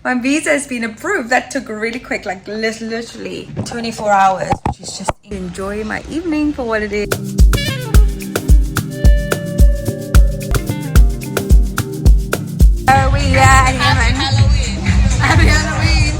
My visa has been approved. That took really quick, like literally 24 hours, which is just enjoy my evening for what it is. Oh, we are Halloween. Happy Halloween.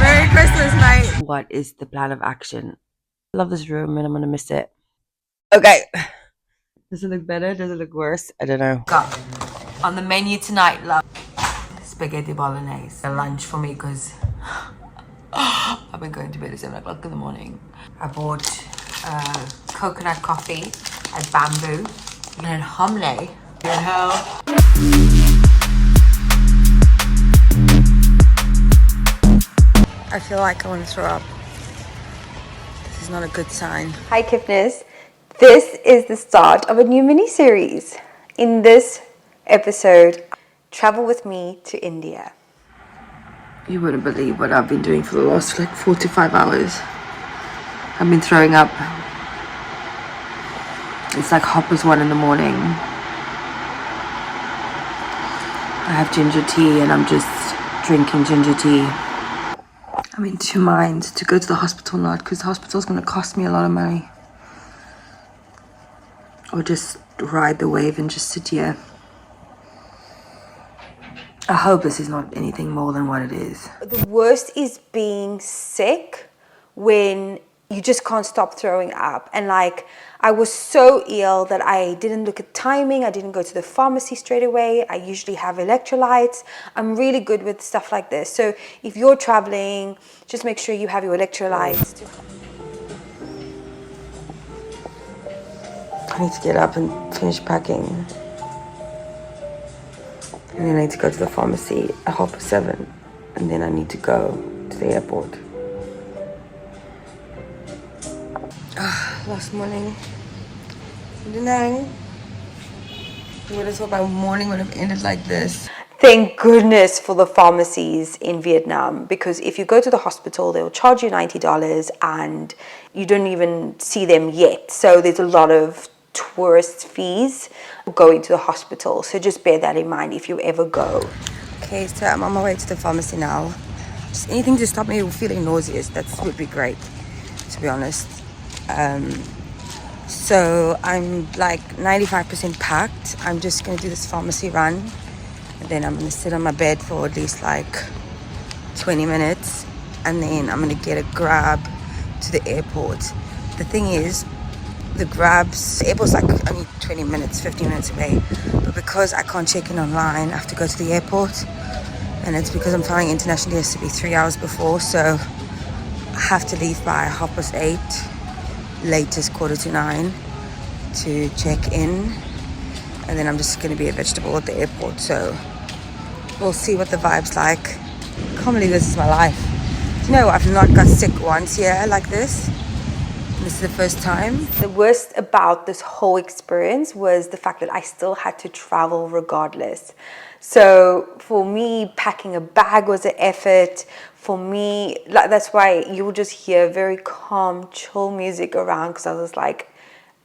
Merry Christmas night. What is the plan of action? I love this room and I'm gonna miss it. Okay. Does it look better? Does it look worse? I don't know. Got on the menu tonight, love. Spaghetti bolognese. A lunch for me because I've been going to bed at 7 o'clock in the morning. I bought coconut coffee at Bamboo and hominy. The hell? I feel like I want to throw up. This is not a good sign. Hi Kiffness. This is the start of a new mini-series. In this episode, travel with me to India. You wouldn't believe what I've been doing for the last like 4 to 5 hours. I've been throwing up. It's like Hopper's 1 in the morning. I have ginger tea and I'm just drinking ginger tea. I'm in two minds to go to the hospital or not because the hospital's going to cost me a lot of money. Or just ride the wave and just sit here. I hope this is not anything more than what it is. The worst is being sick when you just can't stop throwing up. And like, I was so ill that I didn't look at timing. I didn't go to the pharmacy straight away. I usually have electrolytes. I'm really good with stuff like this. So if you're traveling, just make sure you have your electrolytes. I need to get up and finish packing. And then I need to go to the pharmacy at 7:30. And then I need to go to the airport. Last morning. I don't know. You would have thought my morning would have ended like this. Thank goodness for the pharmacies in Vietnam, because if you go to the hospital, they'll charge you $90 and you don't even see them yet. So there's a lot of tourist fees going to the hospital, so just bear that in mind if you ever go. Okay, so I'm on my way to the pharmacy now. Just anything to stop me feeling nauseous, that would be great, to be honest. So I'm like 95% packed. I'm just gonna do this pharmacy run and then I'm gonna sit on my bed for at least like 20 minutes and then I'm gonna get a grab to the airport. The thing is, the airport's like only 20 minutes, 15 minutes away. But because I can't check in online, I have to go to the airport. And it's because I'm flying internationally, it has to be 3 hours before. So I have to leave by 8:30, latest 8:45 to check in. And then I'm just going to be a vegetable at the airport. So we'll see what the vibe's like. I can't believe this is my life. You know, I've not got sick once here like this. This is the first time. The worst about this whole experience was the fact that I still had to travel regardless. So for me, packing a bag was an effort. For me, like, that's why you will just hear very calm, chill music around, because I was like,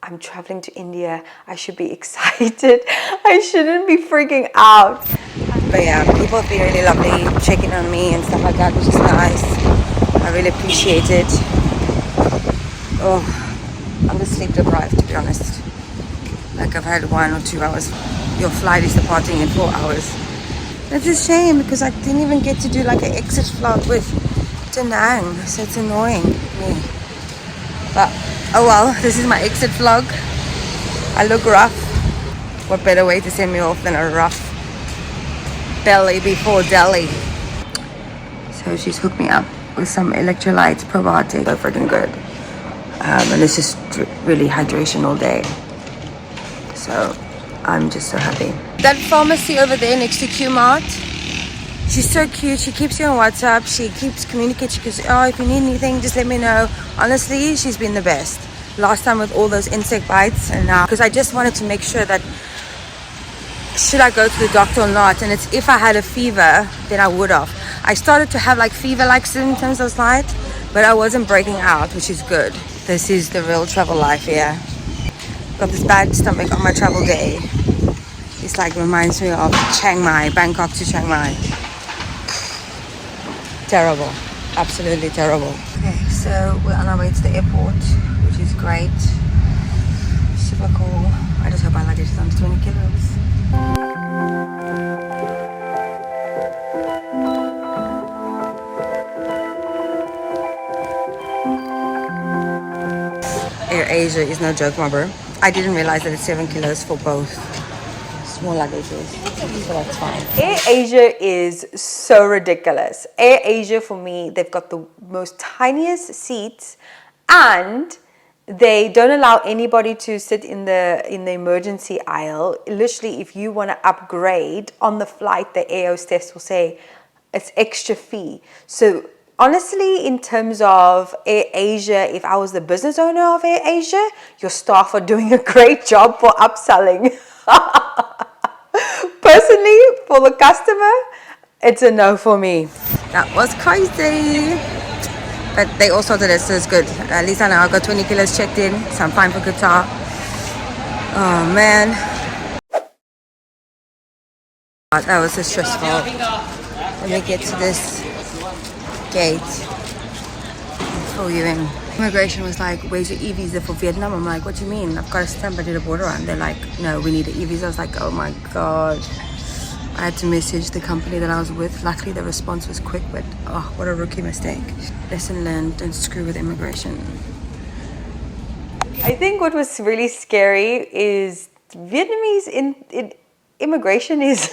I'm traveling to India. I should be excited. I shouldn't be freaking out. But yeah, people have been really lovely, checking on me and stuff like that, which is nice. I really appreciate it. Oh, I'm just sleep deprived, to be honest. Like, I've had 1 or 2 hours. Your flight is departing in 4 hours. It's a shame because I didn't even get to do like an exit vlog with Da Nang, so it's annoying me. But oh well, this is my exit vlog. I look rough. What better way to send me off than a rough belly before Delhi? So she's hooked me up with some electrolytes, probiotics. So freaking good. And it's just really hydration all day. So I'm just so happy. That pharmacy over there next to Q-Mart, she's so cute. She keeps you on WhatsApp. She keeps communicating. She goes, oh, if you need anything, just let me know. Honestly, she's been the best. Last time with all those insect bites, and now, because I just wanted to make sure that should I go to the doctor or not. And it's if I had a fever, then I would have. I started to have like fever-like symptoms last night, but I wasn't breaking out, which is good. This is the real travel life here. Got this bad stomach on my travel day. It's like reminds me of Chiang Mai, Bangkok to Chiang Mai. Terrible. Absolutely terrible. Okay, so we're on our way to the airport, which is great. Super cool. I just hope my luggage is under 20 kilos. Air Asia is no joke, my bro. I didn't realize that it's 7 kilos for both small luggages, so that's fine. Air Asia is so ridiculous. Air Asia, for me, they've got the most tiniest seats, and they don't allow anybody to sit in the emergency aisle. Literally, if you want to upgrade on the flight, the air hostess will say it's extra fee. So honestly, in terms of Air Asia, if I was the business owner of Air Asia, your staff are doing a great job for upselling. Personally, for the customer, it's a no for me. That was crazy. But they all sorted it, so it's good. At least I know I got 20 kilos checked in, so I'm fine for Qatar. Oh man. That was so stressful. Let me get to this gate. Fill you in. Immigration was like, where's your e-visa for Vietnam? I'm like, what do you mean? I've got a stamp, I did a border run. They're like, no, we need an e-visa. I was like, oh my god. I had to message the company that I was with. Luckily the response was quick, but oh, what a rookie mistake. Lesson learned, don't screw with immigration. I think what was really scary is Vietnamese immigration is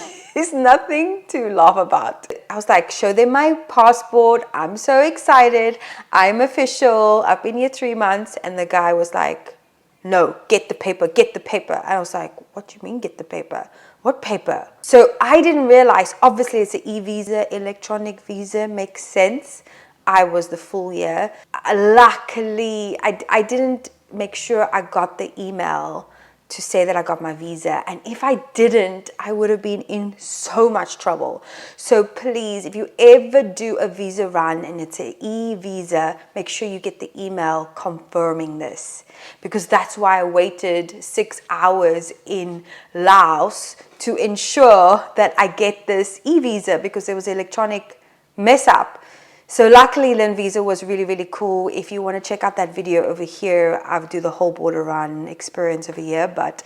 nothing to laugh about. I was like, show them my passport. I'm so excited. I'm official. I've been here 3 months. And the guy was like, no, get the paper, get the paper. And I was like, what do you mean get the paper? What paper? So I didn't realize, obviously it's an e-visa, electronic visa, makes sense. I was the full year. Luckily, I didn't make sure I got the email to say that I got my visa. And if I didn't, I would have been in so much trouble. So please, if you ever do a visa run and it's an e-visa, make sure you get the email confirming this. Because that's why I waited 6 hours in Laos to ensure that I get this e-visa, because there was an electronic mess up. So luckily, Visa was really, really cool. If you want to check out that video over here, I do the whole border run experience over here. But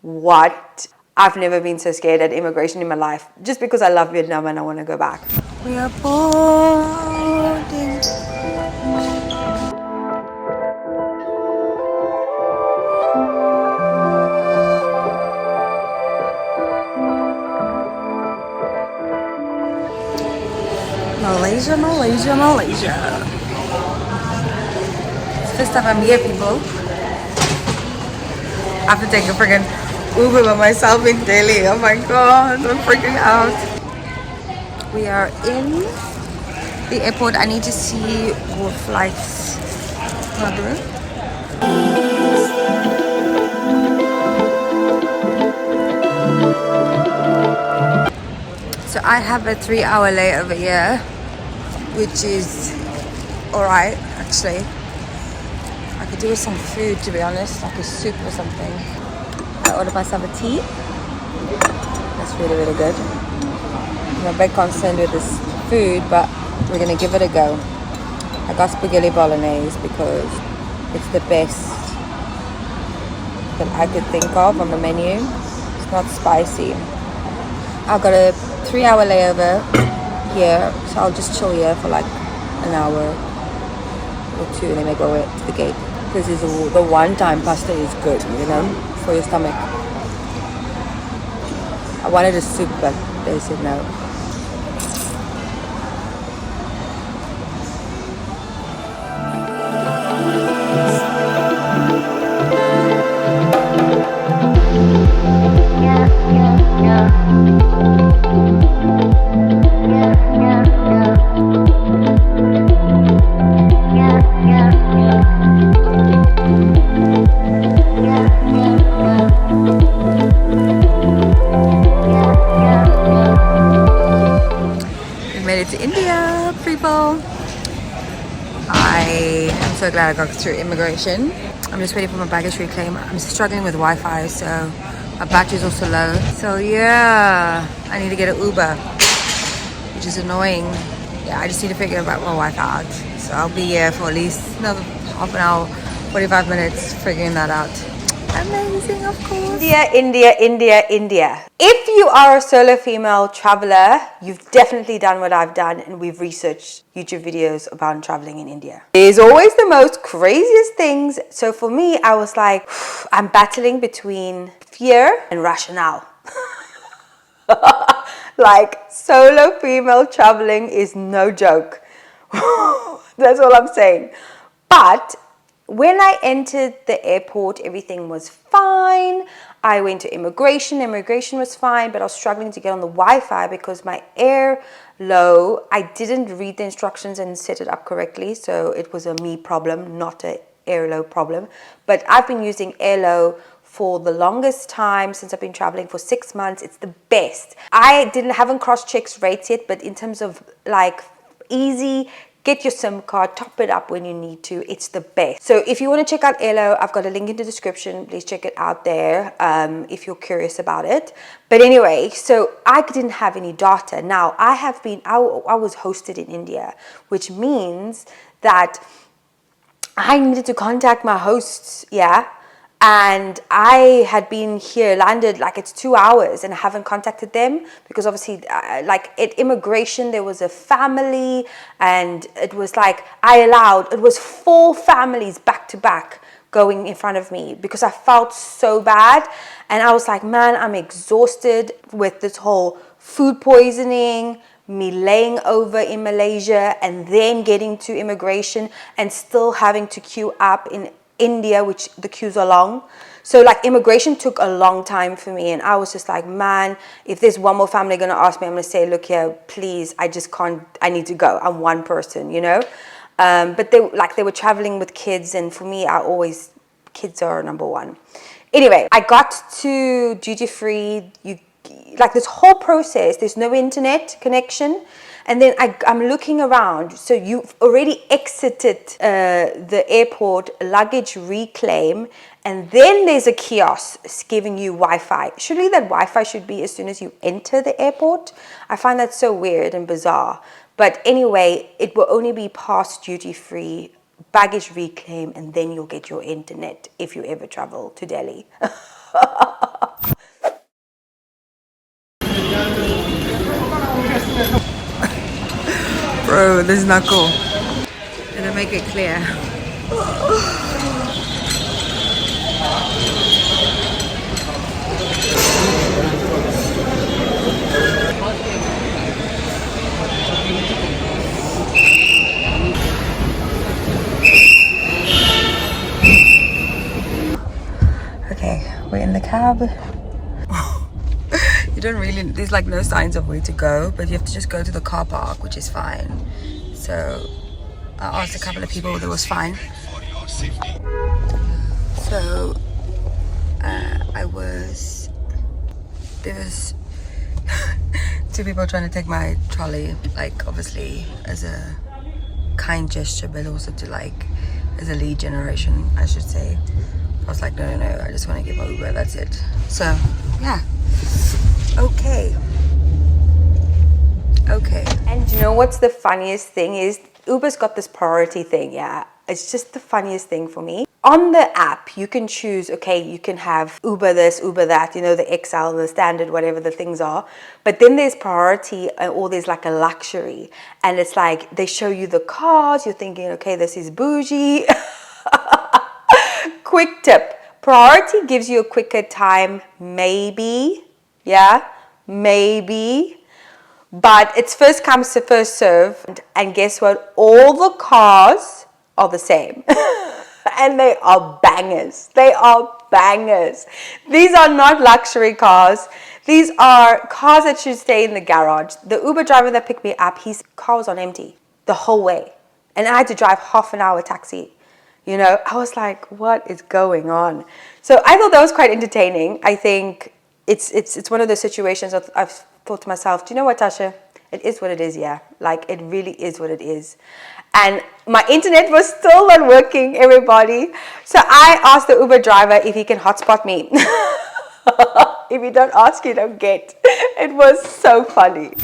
what? I've never been so scared at immigration in my life, just because I love Vietnam and I want to go back. We are boarding. Malaysia, Malaysia, Malaysia. It's the first time I'm here, people. I have to take a freaking Uber by myself in Delhi. Oh my god, I'm freaking out. We are in the airport. I need to see what flights are there. So I have a 3-hour layover here, which is alright actually. I could do with some food, to be honest, like a soup or something. I ordered myself a tea. That's really, really good. I'm a bit concerned with this food, but we're gonna give it a go. I got spaghetti bolognese because it's the best that I could think of on the menu. It's not spicy. I've got a 3-hour layover here, so I'll just chill here for like an hour or 2 and then I go to the gate. This is the one-time pasta is good, you know, for your stomach. I wanted a soup, but they said no. I'm so glad I got through immigration. I'm just waiting for my baggage reclaim. I'm struggling with Wi-Fi, so my battery's also low. So yeah, I need to get an Uber, which is annoying. yeah, I just need to figure out my Wi-Fi out. So I'll be here for at least another half an hour, 45 minutes figuring that out. Amazing, of course. India. If you are a solo female traveler, you've definitely done what I've done, and we've researched YouTube videos about traveling in India. There's always the most craziest things. So for me, I was like, I'm battling between fear and rationale. Like, solo female traveling is no joke. That's all I'm saying. But when I entered the airport, everything was fine. I went to immigration. Immigration was fine, but I was struggling to get on the Wi-Fi because my airlow, I didn't read the instructions and set it up correctly. So it was a me problem, not an airlow problem. But I've been using airlow for the longest time since I've been traveling for 6 months. It's the best. I haven't cross-checked rates yet, but in terms of like easy, get your SIM card, top it up when you need to. It's the best. So if you want to check out Airlo, I've got a link in the description. Please check it out there if you're curious about it. But anyway, so I didn't have any data. Now I was hosted in India, which means that I needed to contact my hosts, yeah. And I had been here, landed, like it's 2 hours, and I haven't contacted them because obviously, like at immigration, there was a family, and it was like it was 4 families back to back going in front of me because I felt so bad. And I was like, man, I'm exhausted with this whole food poisoning, me laying over in Malaysia and then getting to immigration and still having to queue up in India, which the queues are long. So like immigration took a long time for me, and I was just like, man, if there's one more family gonna ask me, I'm gonna say, look here, please, I just can't, I need to go. I'm one person, you know. But they were traveling with kids, and for me, kids are number one. Anyway, I got to duty free. Like this whole process, there's no internet connection. And then I'm looking around. So you've already exited the airport, luggage reclaim, and then there's a kiosk giving you Wi-Fi. Surely that Wi-Fi should be as soon as you enter the airport. I find that so weird and bizarre. But anyway, it will only be past duty-free, baggage reclaim, and then you'll get your internet if you ever travel to Delhi. Bro, this is not cool. Gonna make it clear. Okay, we're in the cab. You don't really, there's like no signs of where to go, but you have to just go to the car park, which is fine. So I asked a couple of people, that was fine. So there was 2 people trying to take my trolley, like obviously as a kind gesture, but also to like as a lead generation, I should say. I was like, no, I just want to get my Uber, that's it. So yeah. Okay. And you know what's the funniest thing is Uber's got this priority thing, yeah. It's just the funniest thing for me. On the app, you can choose, okay, you can have Uber this, Uber that, you know, the XL, the standard, whatever the things are. But then there's priority, or there's like a luxury. And it's like, they show you the cars, you're thinking, okay, this is bougie. Quick tip, priority gives you a quicker time, maybe. Yeah, maybe. But it's first come, first serve. And guess what? All the cars are the same. And they are bangers. They are bangers. These are not luxury cars. These are cars that should stay in the garage. The Uber driver that picked me up, his car was on empty the whole way. And I had to drive half an hour taxi. You know, I was like, what is going on? So I thought that was quite entertaining. I think it's one of those situations I've thought to myself, do you know what, Tasha? It is what it is, yeah. Like, it really is what it is. And my internet was still not working, everybody. So I asked the Uber driver if he can hotspot me. If you don't ask, you don't get. It was so funny.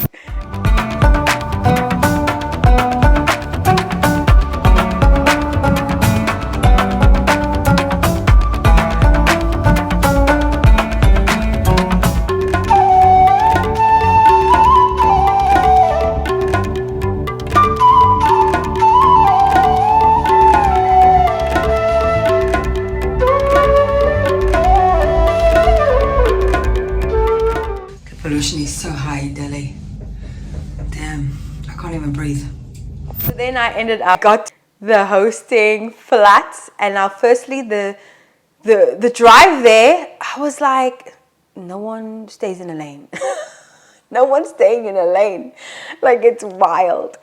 can't even breathe. So then I ended up got the hosting flats, and now firstly the drive there, I was like, no one stays in a lane. No one's staying in a lane. Like, it's wild.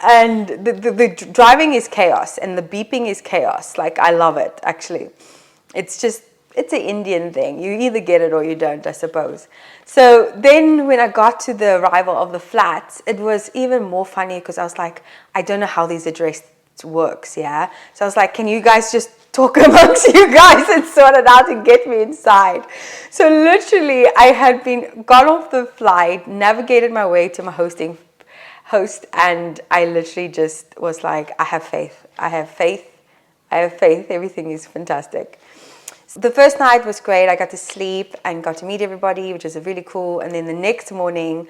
And the driving is chaos, and the beeping is chaos. Like, I love it, actually. It's an Indian thing. You either get it or you don't, I suppose. So then when I got to the arrival of the flats, it was even more funny because I was like, I don't know how these address works, yeah? So I was like, can you guys just talk amongst you guys and sort it out and get me inside? So literally I had got off the flight, navigated my way to my host, and I literally just was like, I have faith, everything is fantastic. The first night was great. I got to sleep and got to meet everybody, which was really cool. And then the next morning,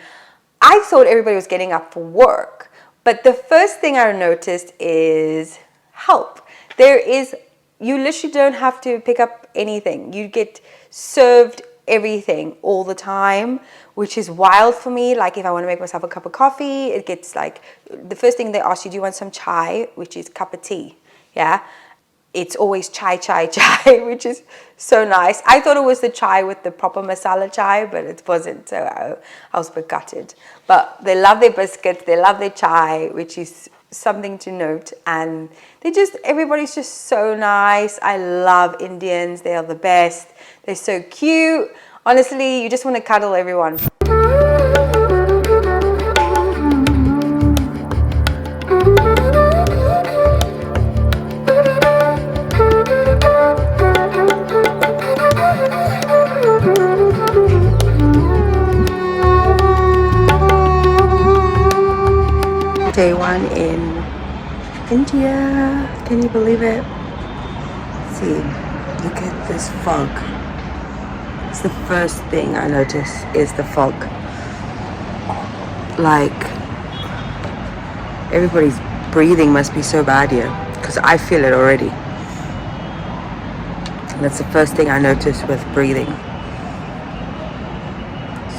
I thought everybody was getting up for work. But the first thing I noticed is help. You literally don't have to pick up anything. You get served everything all the time, which is wild for me. Like, if I want to make myself a cup of coffee, it gets like, the first thing they ask you, do you want some chai, which is cup of tea, yeah? It's always chai, which is so nice. I thought it was the chai with the proper masala chai, but it wasn't, so I was a bit gutted. But they love their biscuits, they love their chai, which is something to note. And everybody's just so nice. I love Indians, they are the best. They're so cute. Honestly, you just want to cuddle everyone. Day one in India. Can you believe it? See, look at this fog. It's the first thing I notice is the fog. Like, everybody's breathing must be so bad here, because I feel it already. And that's the first thing I notice with breathing.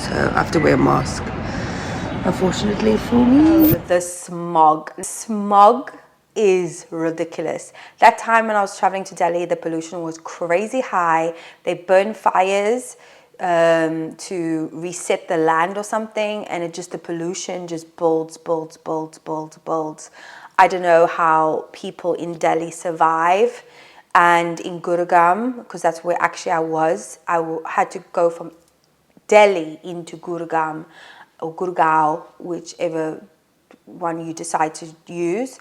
So I have to wear a mask, unfortunately for me. The smog is ridiculous. That time when I was traveling to Delhi, the pollution was crazy high. They burn fires to reset the land or something, and the pollution just builds. I don't know how people in Delhi survive. And in Gurgaon, because that's where actually I was, had to go from Delhi into Gurgaon or Gurgaon, whichever one you decide to use.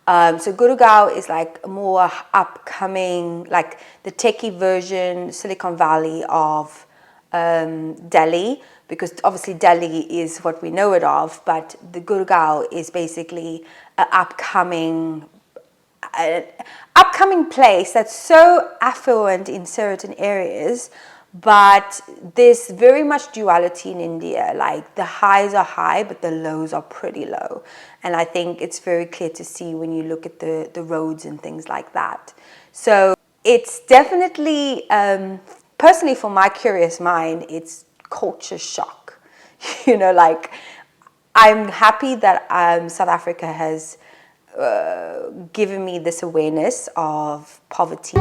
So Gurgaon is like more upcoming, like the techie version, Silicon Valley of Delhi, because obviously Delhi is what we know it of, but the Gurgaon is basically an upcoming place that's so affluent in certain areas, but there's very much duality in India. Like, the highs are high, but the lows are pretty low. And I think it's very clear to see when you look at the roads and things like that. So it's definitely, personally for my curious mind, it's culture shock. Like, I'm happy that South Africa has given me this awareness of poverty.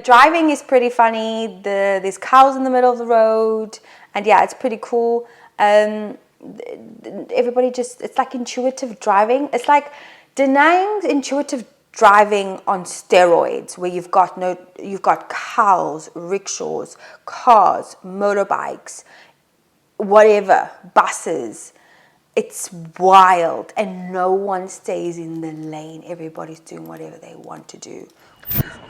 Driving is pretty funny. There's cows in the middle of the road, and yeah, it's pretty cool. Everybody it's like intuitive driving. It's like denying intuitive driving on steroids, where you've got cows, rickshaws, cars, motorbikes, whatever, buses. It's wild, and no one stays in the lane. Everybody's doing whatever they want to do,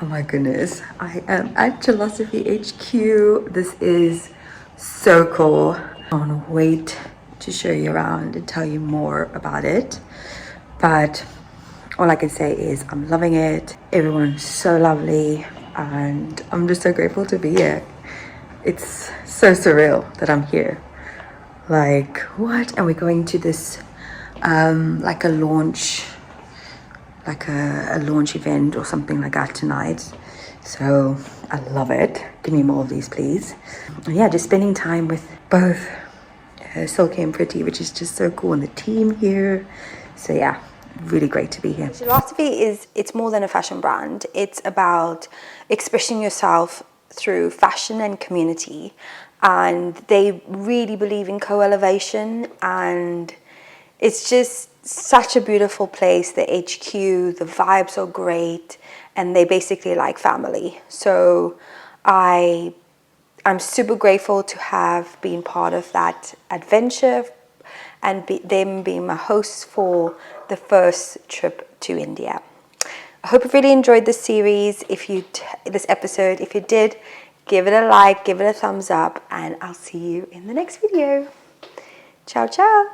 Oh my goodness, I am at Philosophy HQ. This is so cool. I can't wait to show you around and tell you more about it. But all I can say is I'm loving it. Everyone's so lovely and I'm just so grateful to be here. It's so surreal that I'm here. Like, what? And we're going to this like a launch event or something like that tonight. So I love it. Give me more of these, please. And yeah, just spending time with both Silky and Pretty, which is just so cool, and the team here. So yeah, really great to be here. Philosophy it's more than a fashion brand. It's about expressing yourself through fashion and community. And they really believe in co-elevation, and it's just such a beautiful place. The HQ, the vibes are great, and they basically like family. So I'm super grateful to have been part of that adventure and them being my hosts for the first trip to India. I hope you really enjoyed this series. This episode, if you did, give it a like, give it a thumbs up, and I'll see you in the next video. Ciao, ciao.